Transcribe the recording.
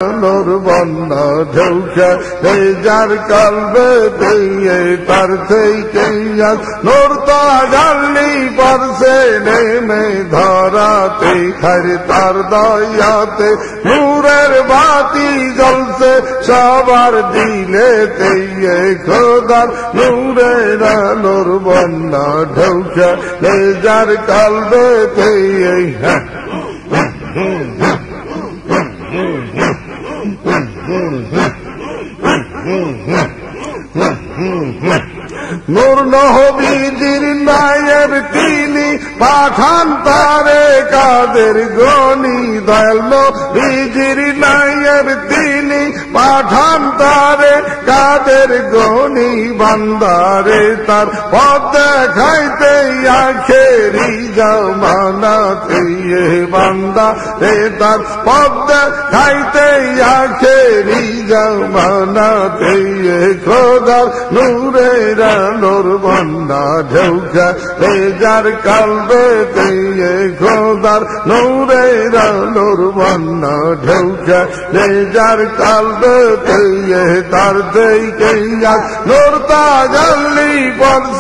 নূর বন্যা ঢৌকে যার কালবে দিয়ে তার থেকে নূর তো জানলি পরছে নেমে ধরাতে খারে তার দয়াতে নূরের বাতি জ্বলছে সবার দিলেতে খোদার নূরের নূর বন্যা ঢৌকে যার কালবে দিয়ে নূর নবীজির নায়েব তিনি পাঠান তারে কাদের গনি দয়াল নবীজির নায়েব তিনি পাঠান তারে কাদের গনি বান্দারে তার পথ দেখাইতে আখেরি জামানাতে বান্দা রে তার পথ দেখাইতে আখেরি জামানাতে খোদার নূরের নূর বন্যা ঢৌকা যার কালবে খোদার নূরের নূর বন্যা ঢৌকা যার কালবে তার থেকে নূর তা জানলি পরছে